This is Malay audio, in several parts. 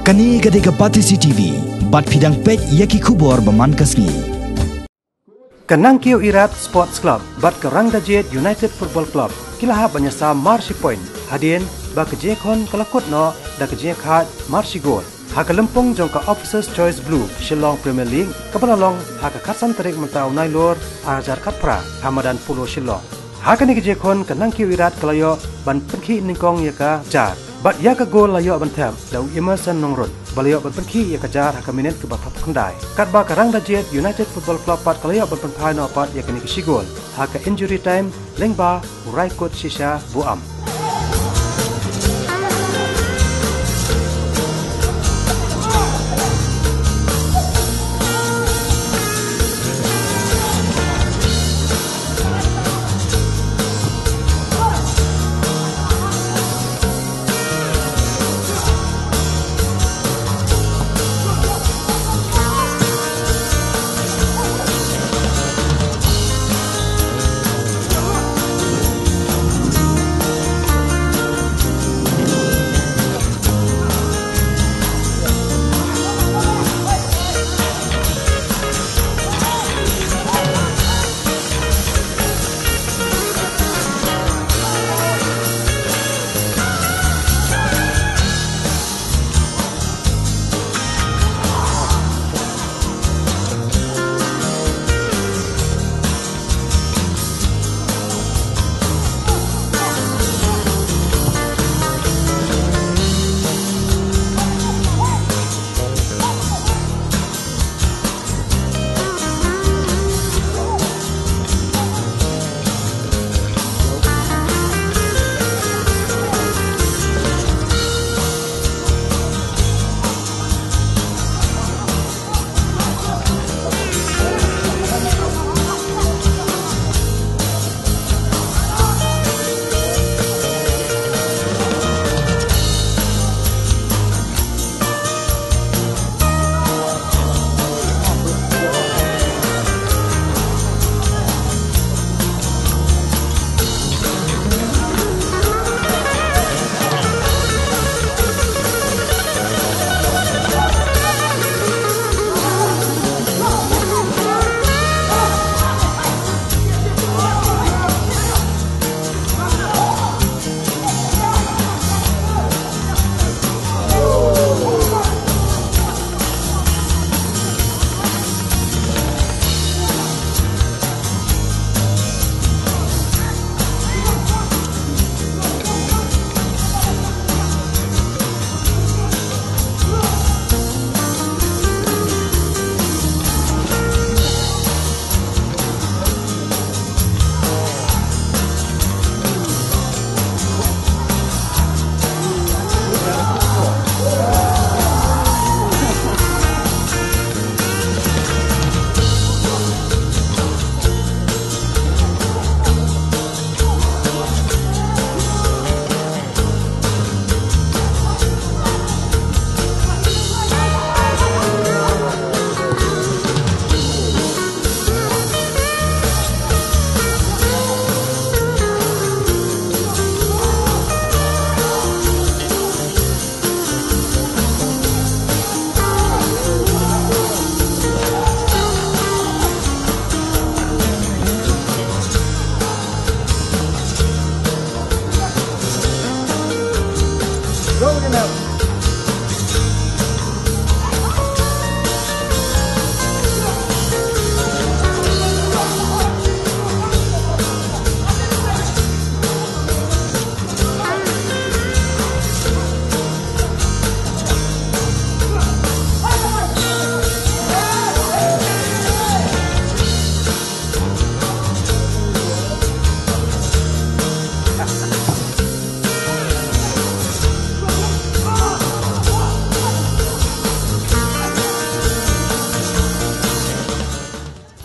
Kani gade kapati CCTV, bat pidang pej yaki kubor baman kasni. Kanang Kiu Irat Sports Club, bat Kerang Dajet United Football Club, kilaha banyasa Marshi Point, hadien ba kejekon kelakut no da kejekhat Marshi Goal. Haka lempong jongka Officers Choice Blue, Shillong Premier League, kapalalong haka katsan tarik mentau nailor ajar kapra, Hamadan Pulo Shillong. Haka ni kejekon kanang Kiu Irat kelayo ban perki ningkong yaka jar. Bat yaka gol layo ban tem dau Emerson Nongrun. Balayo ban perki yaka jar haka minit ke bapak kendai. Kat ba Kerang Dajet United Football Club pat kelayo ban penpai no pat yaka ni kesigol. Haka injury time lengba urai kot sisa buam.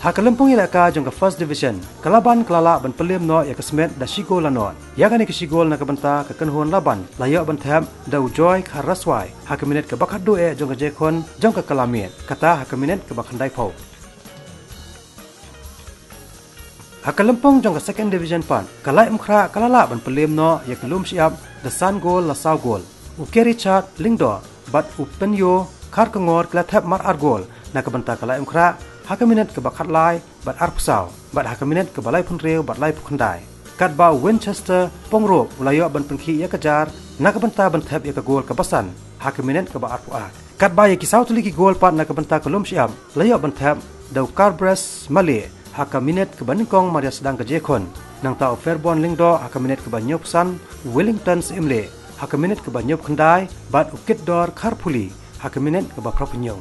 Haka lempung ilaka jongka First Division, kalaban kelala ban pelim no ya kesmet da shigol lanot. Ya kani kesigol na kabenta ke kenhon laban, layak ban tham da ujoy kharaswai. Haka minit ke bakat doe jongka jekon jongka kalamit. Kata haka minit ke bakandai pau. Haka lempung jongka Second Division pan, kalai mkhra kalala ban pelim no ya kelum siap da san gol la saw gol. Uke Richard Lingdo bat upenyo khar kengor kala thep mar argol na kabanta kala emkra hakaminet ke bakat lai bat arpsau bat hakaminet ke balai punreu bat lai pukandai kat ba Winchester pongrop ulayo ban penki ya kejar na kabanta ban thep ya ke gol ke basan hakaminet ke ba arpua kat ba ya kisau tuliki gol pat na kabanta kelum siam layo ban thep dau Carbres Male hakaminet ke baningkong Maria sedang ke jekon nang tau Fairbon Lingdo hakaminet ke banyopsan Wellington Simle hakaminet ke banyop kendai bat ukit dor Karpuli hakaminet ke ba propenyo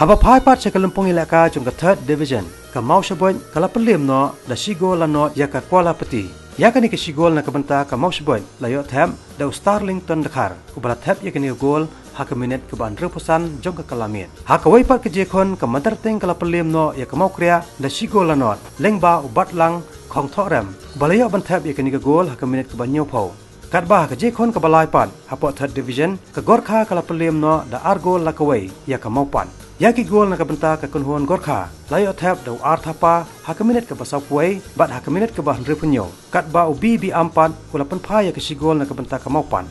Haba pai pat sekalempong ilaka jung ke third division ke mau seboy kala pelim no da sigol la no ya ka kuala peti ya kani ke sigol na kabanta ke mau seboy la yo them da Starlington Dakar ubala thep ya kani gol ha ke minute ke ban reposan jung ke kalamin ha ka wai pat ke jekon ke mantar teng kala pelim no ya ke mau kria da sigol la no lengba ubat lang khong thorem bala yo ban thep ya kani ke gol ha ke minute ke ban nyo phau kat ba ke jekon ke balai pat hapo third division ke gorkha kala pelim no da argol la kawai ya ke mau pan Yaki gol na kabanta ka kunhuan Gorkha layo thep dau arthapa hakaminet ka basapuai bat hakaminet ka bahan repunyo kat ba ubi bi ampan kula pan phaya ka sigol na kabanta ka maupan